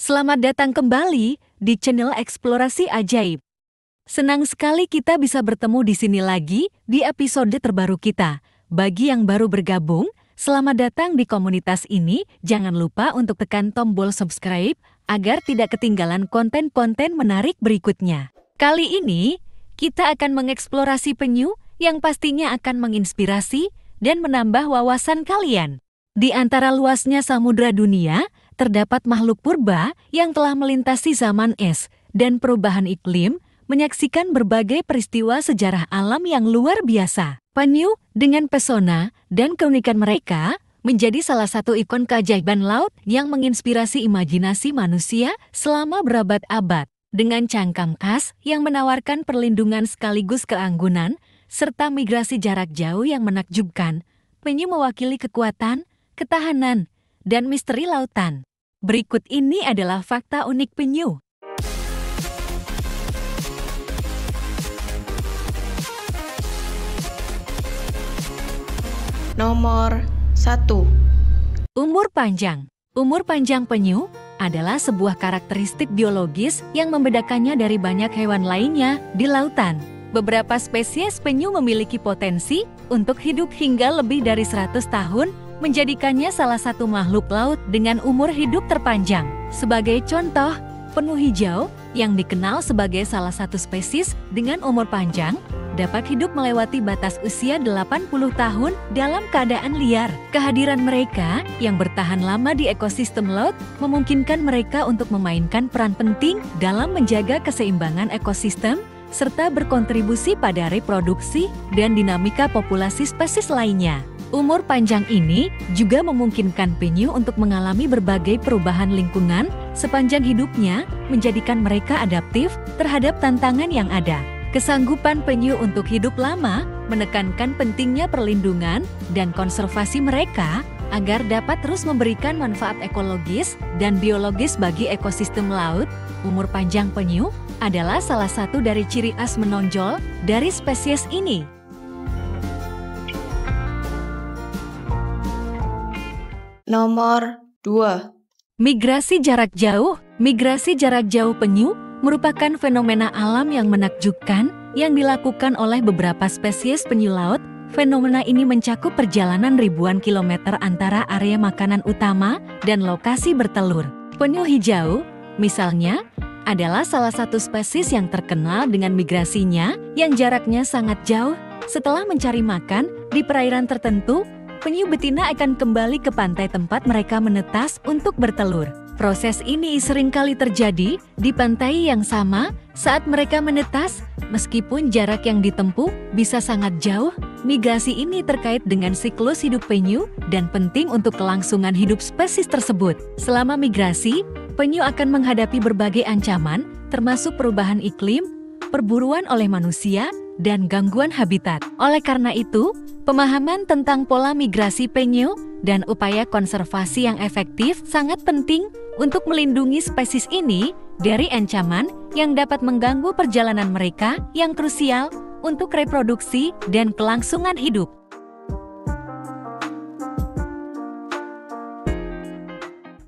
Selamat datang kembali di channel Eksplorasi Ajaib. Senang sekali kita bisa bertemu di sini lagi di episode terbaru kita. Bagi yang baru bergabung, selamat datang di komunitas ini. Jangan lupa untuk tekan tombol subscribe agar tidak ketinggalan konten-konten menarik berikutnya. Kali ini, kita akan mengeksplorasi penyu yang pastinya akan menginspirasi dan menambah wawasan kalian. Di antara luasnya samudra dunia, terdapat makhluk purba yang telah melintasi zaman es dan perubahan iklim, menyaksikan berbagai peristiwa sejarah alam yang luar biasa. Penyu dengan pesona dan keunikan mereka menjadi salah satu ikon keajaiban laut yang menginspirasi imajinasi manusia selama berabad-abad. Dengan cangkang khas yang menawarkan perlindungan sekaligus keanggunan, serta migrasi jarak jauh yang menakjubkan, penyu mewakili kekuatan, ketahanan, dan misteri lautan. Berikut ini adalah fakta unik penyu. Nomor 1. Umur panjang. Umur panjang penyu adalah sebuah karakteristik biologis yang membedakannya dari banyak hewan lainnya di lautan. Beberapa spesies penyu memiliki potensi untuk hidup hingga lebih dari 100 tahun, menjadikannya salah satu makhluk laut dengan umur hidup terpanjang. Sebagai contoh, penyu hijau yang dikenal sebagai salah satu spesies dengan umur panjang dapat hidup melewati batas usia 80 tahun dalam keadaan liar. Kehadiran mereka yang bertahan lama di ekosistem laut memungkinkan mereka untuk memainkan peran penting dalam menjaga keseimbangan ekosistem serta berkontribusi pada reproduksi dan dinamika populasi spesies lainnya. Umur panjang ini juga memungkinkan penyu untuk mengalami berbagai perubahan lingkungan sepanjang hidupnya, menjadikan mereka adaptif terhadap tantangan yang ada. Kesanggupan penyu untuk hidup lama menekankan pentingnya perlindungan dan konservasi mereka agar dapat terus memberikan manfaat ekologis dan biologis bagi ekosistem laut. Umur panjang penyu adalah salah satu dari ciri khas menonjol dari spesies ini. Nomor 2. Migrasi jarak jauh. Migrasi jarak jauh penyu merupakan fenomena alam yang menakjubkan yang dilakukan oleh beberapa spesies penyu laut. Fenomena ini mencakup perjalanan ribuan kilometer antara area makanan utama dan lokasi bertelur. Penyu hijau, misalnya, adalah salah satu spesies yang terkenal dengan migrasinya yang jaraknya sangat jauh. Setelah mencari makan di perairan tertentu, penyu betina akan kembali ke pantai tempat mereka menetas untuk bertelur. Proses ini seringkali terjadi di pantai yang sama saat mereka menetas, meskipun jarak yang ditempuh bisa sangat jauh. Migrasi ini terkait dengan siklus hidup penyu dan penting untuk kelangsungan hidup spesies tersebut. Selama migrasi, penyu akan menghadapi berbagai ancaman, termasuk perubahan iklim, perburuan oleh manusia, dan gangguan habitat. Oleh karena itu, pemahaman tentang pola migrasi penyu dan upaya konservasi yang efektif sangat penting untuk melindungi spesies ini dari ancaman yang dapat mengganggu perjalanan mereka yang krusial untuk reproduksi dan kelangsungan hidup.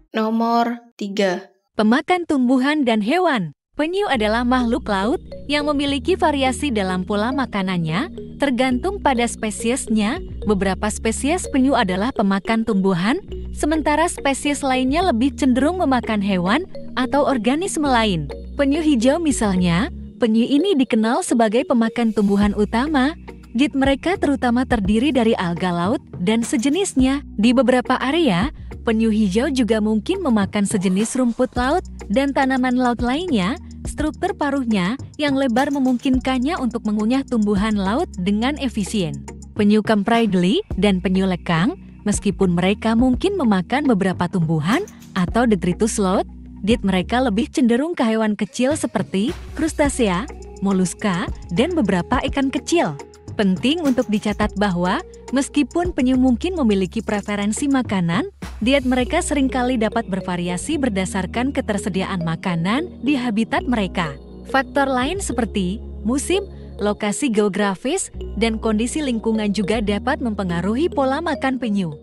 Nomor 3. Pemakan tumbuhan dan hewan. Penyu adalah makhluk laut yang memiliki variasi dalam pola makanannya, tergantung pada spesiesnya. Beberapa spesies penyu adalah pemakan tumbuhan, sementara spesies lainnya lebih cenderung memakan hewan atau organisme lain. Penyu hijau misalnya, penyu ini dikenal sebagai pemakan tumbuhan utama. Diet mereka terutama terdiri dari alga laut dan sejenisnya. Di beberapa area, penyu hijau juga mungkin memakan sejenis rumput laut dan tanaman laut lainnya. Struktur paruhnya yang lebar memungkinkannya untuk mengunyah tumbuhan laut dengan efisien. Penyu kempreidelii dan penyu lekang, meskipun mereka mungkin memakan beberapa tumbuhan atau detritus laut, diet mereka lebih cenderung ke hewan kecil seperti krustasea, moluska, dan beberapa ikan kecil. Penting untuk dicatat bahwa meskipun penyu mungkin memiliki preferensi makanan, diet mereka seringkali dapat bervariasi berdasarkan ketersediaan makanan di habitat mereka. Faktor lain seperti musim, lokasi geografis, dan kondisi lingkungan juga dapat mempengaruhi pola makan penyu.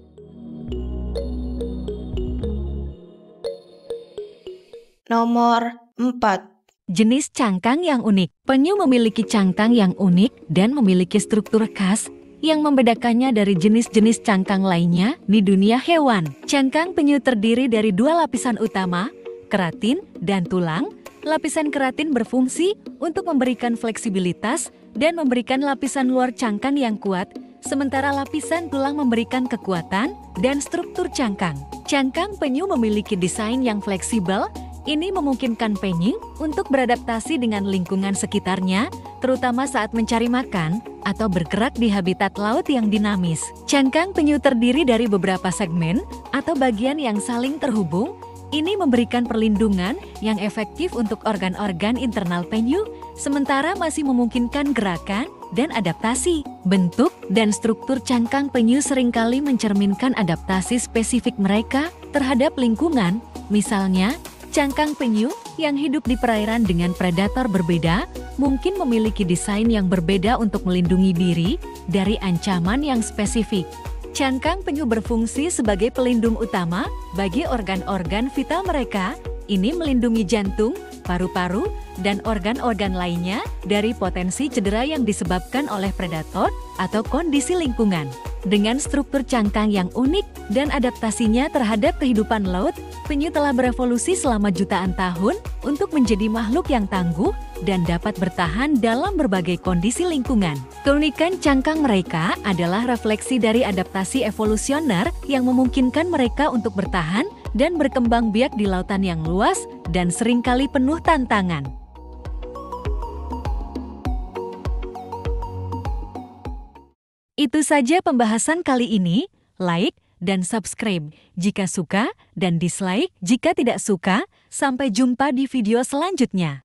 Nomor 4. Jenis cangkang yang unik. Penyu memiliki cangkang yang unik dan memiliki struktur khas yang membedakannya dari jenis-jenis cangkang lainnya di dunia hewan. Cangkang penyu terdiri dari dua lapisan utama, keratin dan tulang. Lapisan keratin berfungsi untuk memberikan fleksibilitas dan memberikan lapisan luar cangkang yang kuat, sementara lapisan tulang memberikan kekuatan dan struktur cangkang. Cangkang penyu memiliki desain yang fleksibel. Ini memungkinkan penyu untuk beradaptasi dengan lingkungan sekitarnya, terutama saat mencari makan atau bergerak di habitat laut yang dinamis. Cangkang penyu terdiri dari beberapa segmen atau bagian yang saling terhubung. Ini memberikan perlindungan yang efektif untuk organ-organ internal penyu, sementara masih memungkinkan gerakan dan adaptasi. Bentuk dan struktur cangkang penyu seringkali mencerminkan adaptasi spesifik mereka terhadap lingkungan. Misalnya, cangkang penyu yang hidup di perairan dengan predator berbeda mungkin memiliki desain yang berbeda untuk melindungi diri dari ancaman yang spesifik. Cangkang penyu berfungsi sebagai pelindung utama bagi organ-organ vital mereka. Ini melindungi jantung, paru-paru, dan organ-organ lainnya dari potensi cedera yang disebabkan oleh predator atau kondisi lingkungan. Dengan struktur cangkang yang unik dan adaptasinya terhadap kehidupan laut, penyu telah berevolusi selama jutaan tahun untuk menjadi makhluk yang tangguh dan dapat bertahan dalam berbagai kondisi lingkungan. Keunikan cangkang mereka adalah refleksi dari adaptasi evolusioner yang memungkinkan mereka untuk bertahan dan berkembang biak di lautan yang luas dan seringkali penuh tantangan. Itu saja pembahasan kali ini. Like dan subscribe jika suka dan dislike jika tidak suka. Sampai jumpa di video selanjutnya.